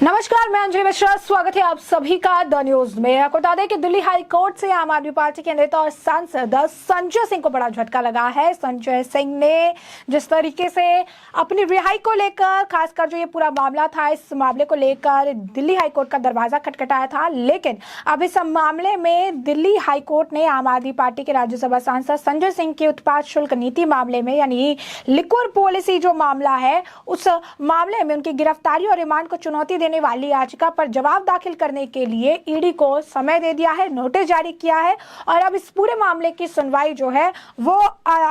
नमस्कार, मैं अंजलि मिश्रा। स्वागत है आप सभी का द न्यूज में। आपको बता दें कि दिल्ली हाई कोर्ट से आम आदमी पार्टी के नेता और सांसद संजय सिंह को बड़ा झटका लगा है। संजय सिंह ने जिस तरीके से अपनी रिहाई को लेकर, खासकर जो ये पूरा मामला था, इस मामले को लेकर दिल्ली हाई कोर्ट का दरवाजा खटखटाया था, लेकिन अब इस मामले में दिल्ली हाई कोर्ट ने आम आदमी पार्टी के राज्यसभा सांसद संजय सिंह की उत्पाद शुल्क नीति मामले में, यानी लिक्वर पॉलिसी जो मामला है, उस मामले में उनकी गिरफ्तारी और रिमांड को चुनौती देने वाली याचिका पर जवाब दाखिल करने के लिए ईडी को समय दे दिया है, नोटिस जारी किया है। और अब इस पूरे मामले की सुनवाई जो है वो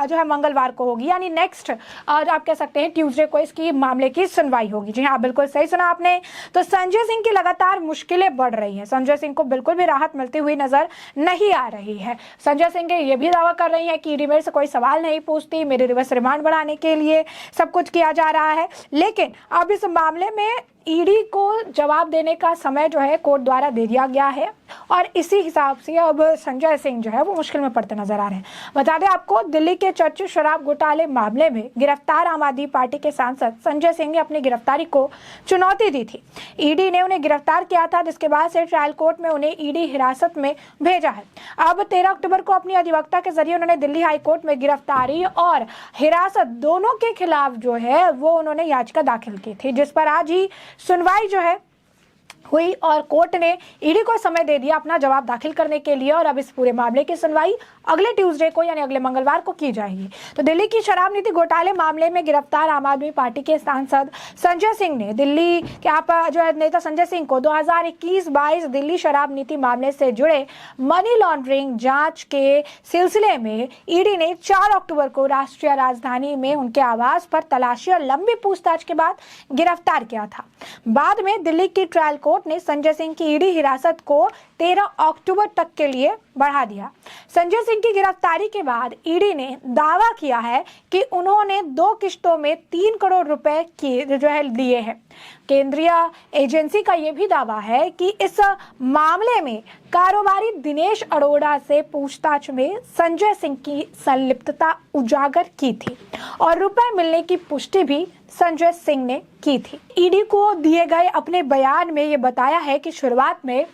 जो है मंगलवार को होगी, यानी नेक्स्ट आप कह सकते हैं ट्यूसडे को इसकी मामले की सुनवाई होगी। जी हाँ, बिल्कुल सही सुना आपने। तो संजय सिंह की लगातार मुश्किलें बढ़ रही हैं। संजय सिंह को बिल्कुल भी राहत मिलती हुई नजर नहीं आ रही है। संजय सिंह ये भी दावा कर रही है कि ईडी मेरे से कोई सवाल नहीं पूछती, मेरे रिवर्स रिमांड बढ़ाने के लिए सब कुछ किया जा रहा है। लेकिन अब इस मामले में ईडी को जवाब देने का समय जो है कोर्ट द्वारा दे दिया गया है और इसी हिसाब से अब संजय सिंह जो है वो मुश्किल में पड़ते नजर आ रहे हैं। बता दें आपको, दिल्ली के चर्चित शराब घोटाले मामले में गिरफ्तार आम आदमी पार्टी के सांसद संजय सिंह ने अपनी गिरफ्तारी को चुनौती दी थी। ईडी ने उन्हें गिरफ्तार किया था, जिसके बाद से ट्रायल कोर्ट में उन्हें ईडी हिरासत में भेजा है। अब 13 अक्टूबर को अपनी अधिवक्ता के जरिए उन्होंने दिल्ली हाई कोर्ट में गिरफ्तारी और हिरासत दोनों के खिलाफ जो है वो उन्होंने याचिका दाखिल की थी, जिस पर आज ही सुनवाई जो है हुई और कोर्ट ने ईडी को समय दे दिया अपना जवाब दाखिल करने के लिए। और अब इस पूरे मामले की सुनवाई अगले ट्यूसडे को यानी अगले मंगलवार को की जाएगी। तो दिल्ली की शराब नीति घोटाले मामले में गिरफ्तार आम आदमी पार्टी के सांसद संजय सिंह ने दिल्ली के जो नेता संजय सिंह को 2021-22 दिल्ली शराब नीति मामले से जुड़े मनी लॉन्ड्रिंग जांच के सिलसिले में ईडी ने 4 अक्टूबर को राष्ट्रीय राजधानी में उनके आवास पर तलाशी और लंबी पूछताछ के बाद गिरफ्तार किया था। बाद में दिल्ली की ट्रायल कोर्ट ने संजय सिंह की ईडी हिरासत को 13 अक्टूबर तक के लिए बढ़ा दिया। संजय सिंह की गिरफ्तारी के बाद ईडी ने दावा किया है कि उन्होंने 2 किश्तों में 3 करोड़ रुपए की जो है दिए हैं। केंद्रीय एजेंसी का यह भी दावा है कि इस मामले में कारोबारी दिनेश अरोड़ा से पूछताछ में संजय सिंह की संलिप्तता उजागर की थी और रुपए मिलने की पुष्टि भी संजय सिंह ने की थी। ईडी को दिए गए अपने बयान में ये बताया है कि शुरुआत में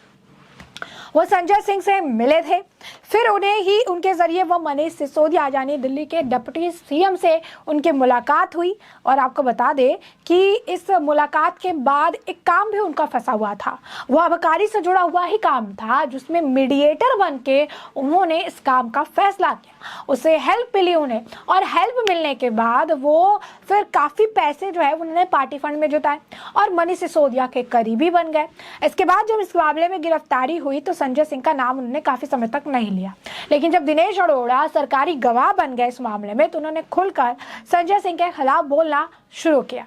वो संजय सिंह से मिले थे, फिर उन्हें ही उनके जरिए वो मनीष सिसोदिया यानी दिल्ली के डिप्टी सीएम से उनकी मुलाकात हुई। और आपको बता दें कि इस मुलाकात के बाद एक काम भी उनका फंसा हुआ था, वो आबकारी से जुड़ा हुआ ही काम था, जिसमें मीडिएटर बन के उन्होंने इस काम का फैसला किया। उसे हेल्प मिली उन्हें, और हेल्प मिलने के बाद वो फिर काफ़ी पैसे जो है उन्होंने पार्टी फंड में जुटाए और मनीष सिसोदिया के करीबी बन गए। इसके बाद जब इस मामले में गिरफ्तारी हुई तो संजय सिंह का नाम उन्होंने काफ़ी समय तक नहीं लिया, लेकिन जब दिनेश अरोड़ा सरकारी गवाह बन गए इस मामले में तो उन्होंने खुलकर संजय सिंह के खिलाफ बोलना शुरू किया।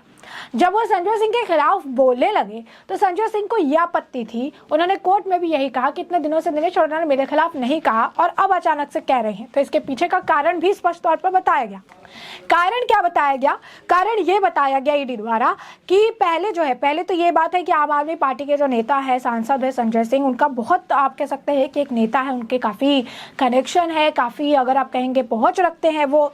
जब वो संजय सिंह के खिलाफ बोलने लगे तो संजय सिंह को यह आपत्ति थी। उन्होंने कोर्ट में भी यही कहा कि इतने दिनों से दिनेश अरोड़ा ने मेरे खिलाफ नहीं कहा और अब अचानक से कह रहे हैं। तो इसके पीछे का कारण भी स्पष्ट तौर पर बताया गया। कारण क्या बताया गया? कारण ये बताया गया ईडी द्वारा कि पहले तो ये बात है कि आम आदमी पार्टी के जो नेता है, सांसद है संजय सिंह, उनका बहुत आप कह सकते हैं कि एक नेता है, उनके काफ़ी कनेक्शन है, काफ़ी अगर आप कहेंगे पहुंच रखते हैं वो।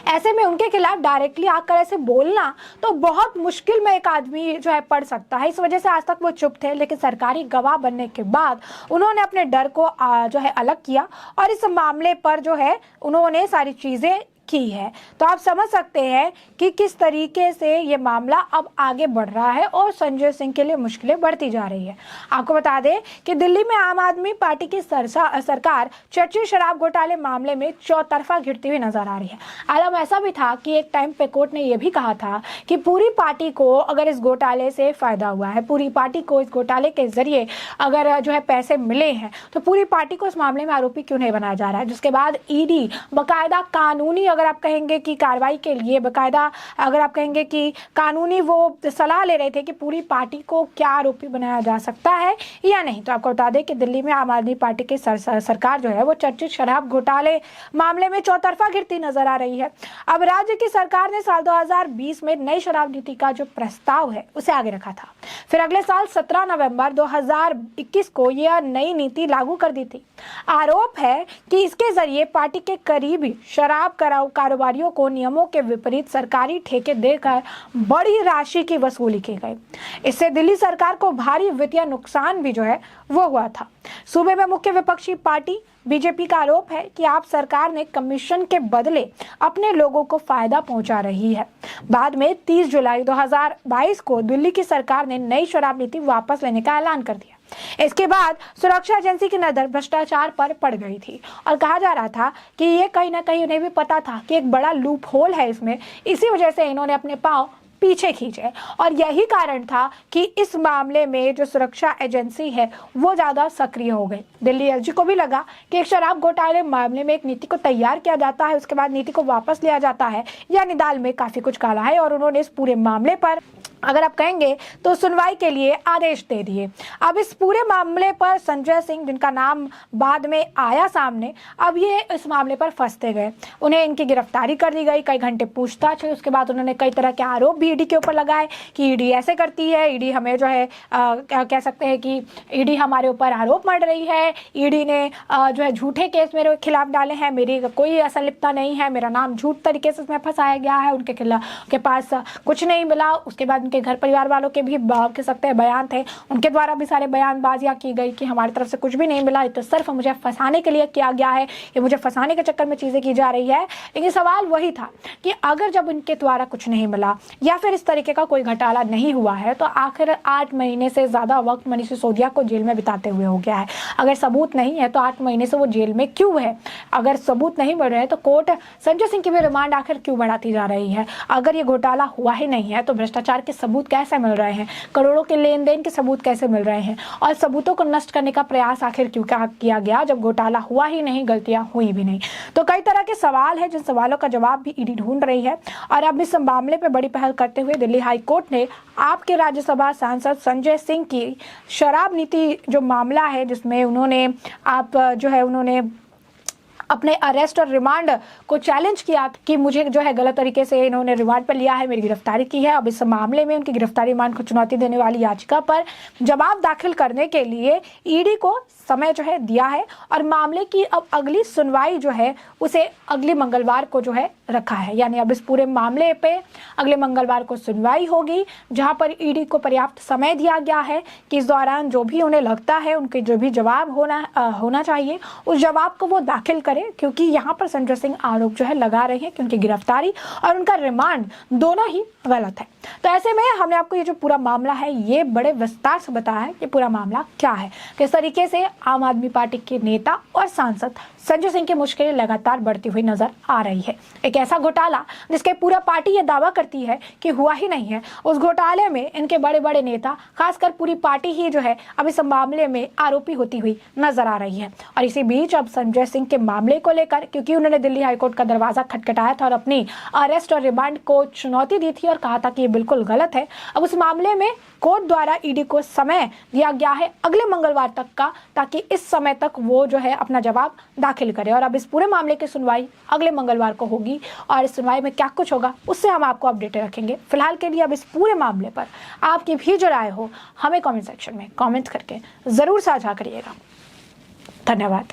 ऐसे में उनके खिलाफ डायरेक्टली आकर ऐसे बोलना तो बहुत मुश्किल में एक आदमी जो है पड़ सकता है। इस वजह से आज तक वो चुप थे, लेकिन सरकारी गवाह बनने के बाद उन्होंने अपने डर को जो है अलग किया और इस मामले पर जो है उन्होंने सारी चीज़ें की है। तो आप समझ सकते हैं कि किस तरीके से ये मामला अब आगे बढ़ रहा है और संजय सिंह के लिए मुश्किलें बढ़ती जा रही है। आपको बता दें कि दिल्ली में आम आदमी पार्टी की सरकार चर्चित शराब घोटाले मामले में चौतरफा घिरती हुई नजर आ रही है। आलम ऐसा भी था कि एक टाइम पे कोर्ट ने यह भी कहा था कि पूरी पार्टी को अगर इस घोटाले से फायदा हुआ है, पूरी पार्टी को इस घोटाले के जरिए अगर जो है पैसे मिले हैं, तो पूरी पार्टी को इस मामले में आरोपी क्यों नहीं बनाया जा रहा है। जिसके बाद ईडी बाकायदा कानूनी अगर आप कहेंगे कि कार्रवाई के लिए बाकायदा अगर आप कहेंगे कि कानूनी वो सलाह ले रहे थे कि पूरी पार्टी को क्या आरोपी बनाया जा सकता है या नहीं। तो आपको बता दें कि दिल्ली में आम आदमी पार्टी की सरकार जो है वो चर्चित शराब घोटाले मामले में चौतरफा गिरती नजर आ रही है। अब राज्य की सरकार ने साल 2020 में नई शराब नीति का जो प्रस्ताव है उसे आगे रखा था। फिर अगले साल 17 नवंबर 2021 को यह नई नीति लागू कर दी थी। आरोप है कि इसके जरिए पार्टी के करीबी शराब कराऊ कारोबारियों को नियमों के विपरीत सरकारी ठेके देकर बड़ी राशि की वसूली की गई। इससे दिल्ली सरकार को भारी वित्तीय नुकसान भी जो है वो हुआ था। सूबे में मुख्य विपक्षी पार्टी बीजेपी का आरोप है कि आप सरकार ने कमीशन के बदले अपने लोगों को फायदा पहुंचा रही है। बाद में 30 जुलाई 2022 को दिल्ली की सरकार ने नई शराब नीति वापस लेने का ऐलान कर दिया। इसके बाद सुरक्षा एजेंसी की नजर भ्रष्टाचार पर पड़ गई थी और कहा जा रहा था कि ये कहीं ना कहीं उन्हें भी पता था कि एक बड़ा लूप होल है इसमें, इसी वजह से इन्होंने अपने पांव पीछे खींचे और यही कारण था कि इस मामले में जो सुरक्षा एजेंसी है वो ज्यादा सक्रिय हो गई। दिल्ली एसजी को भी लगा कि एक शराब घोटाले मामले में एक नीति को तैयार किया जाता है, उसके बाद नीति को वापस लिया जाता है, यानी दाल में काफी कुछ काला है और उन्होंने इस पूरे मामले पर, अगर आप कहेंगे तो सुनवाई के लिए आदेश दे दिए। अब इस पूरे मामले पर संजय सिंह, जिनका नाम बाद में आया सामने, अब ये इस मामले पर फंसते गए। उन्हें इनकी गिरफ्तारी कर दी गई, कई घंटे पूछताछ हुई, उसके बाद उन्होंने कई तरह के आरोप भी ईडी के ऊपर लगाए कि ईडी ऐसे करती है, ईडी हमें जो है क्या कह सकते हैं कि ईडी हमारे ऊपर आरोप मढ़ रही है, ईडी ने जो है झूठे केस मेरे खिलाफ डाले हैं, मेरी कोई असलिप्तता नहीं है, मेरा नाम झूठ तरीके से इसमें फंसाया गया है, उनके खिलाफ के पास कुछ नहीं मिला। उसके बाद उनके घर परिवार वालों के भी कह सकते हैं बयान थे, उनके द्वारा भी सारे बयानबाजियां की गई कि हमारी तरफ से कुछ भी नहीं मिला, ये तो सिर्फ मुझे फंसाने के लिए किया गया है, ये मुझे फंसाने के चक्कर में चीजें की जा रही है। लेकिन सवाल वही था कि अगर जब उनके द्वारा कुछ नहीं मिला या फिर इस तरीके का कोई घोटाला नहीं हुआ है तो आखिर 8 महीने से ज्यादा वक्त मनीष सिसोदिया को जेल में बिताते हुए हो गया है। अगर सबूत नहीं है तो 8 महीने से वो जेल में क्यों है? अगर सबूत नहीं मिल रहे हैं तो कोर्ट संजय सिंह की भी रिमांड आखिर क्यों बढ़ाती जा रही है? अगर ये घोटाला हुआ ही नहीं है तो भ्रष्टाचार के सबूत कैसे मिल रहे हैं? करोड़ों के लेन देन के सबूत कैसे मिल रहे हैं? और सबूतों को नष्ट करने का प्रयास आखिर क्यों किया गया जब घोटाला हुआ ही नहीं, गलतियां हुई भी नहीं? तो कई तरह के सवाल है, जिन सवालों का जवाब भी ईडी ढूंढ रही है। और अब इस मामले पर बड़ी पहल करते हुए दिल्ली हाई कोर्ट ने आपके राज्यसभा सांसद संजय सिंह की शराब नीति जो मामला है, जिसमें उन्होंने उन्होंने अपने अरेस्ट और रिमांड को चैलेंज किया कि मुझे जो है गलत तरीके से इन्होंने रिमांड पर लिया है, मेरी गिरफ्तारी की है। अब इस मामले में उनकी गिरफ्तारी रिमांड को चुनौती देने वाली याचिका पर जवाब दाखिल करने के लिए ईडी को समय जो है दिया है और मामले की अब अगली सुनवाई जो है उसे अगले मंगलवार को जो है रखा है। यानी अब इस पूरे मामले पे अगले मंगलवार को सुनवाई होगी, जहां पर ईडी को पर्याप्त समय दिया गया है कि इस दौरान जो भी उन्हें लगता है, उनके जो भी जवाब होना चाहिए, उस जवाब को वो दाखिल करें, क्योंकि यहाँ पर संजय सिंह आरोप जो है लगा रहे हैं कि उनकी गिरफ्तारी और उनका रिमांड दोनों ही गलत है। तो ऐसे में हमने आपको ये जो पूरा मामला है ये बड़े विस्तार से बताया है कि पूरा मामला क्या है, किस तरीके से आम आदमी पार्टी के नेता और सांसद संजय सिंह की मुश्किलें लगातार बढ़ती हुई नजर आ रही है। एक ऐसा घोटाला जिसके पूरा पार्टी ये दावा करती है कि हुआ ही नहीं है, उस घोटाले में इनके बड़े बड़े नेता, खासकर पूरी पार्टी ही जो है अब इस मामले में आरोपी होती हुई नजर आ रही है। और इसी बीच अब संजय सिंह के मामले को लेकर, क्योंकि उन्होंने दिल्ली हाईकोर्ट का दरवाजा खटखटाया था और अपनी अरेस्ट और रिमांड को चुनौती दी थी और कहा था कि ये बिल्कुल गलत है, अब उस मामले में कोर्ट द्वारा ईडी को समय दिया गया है अगले मंगलवार तक का, ताकि इस समय तक वो जो है अपना जवाब दाखिल करे। और अब इस पूरे मामले की सुनवाई अगले मंगलवार को होगी और इस सुनवाई में क्या कुछ होगा उससे हम आपको अपडेट रखेंगे। फिलहाल के लिए अब इस पूरे मामले पर आपकी भी जो राय हो हमें कमेंट सेक्शन में कमेंट करके जरूर साझा करिएगा। धन्यवाद।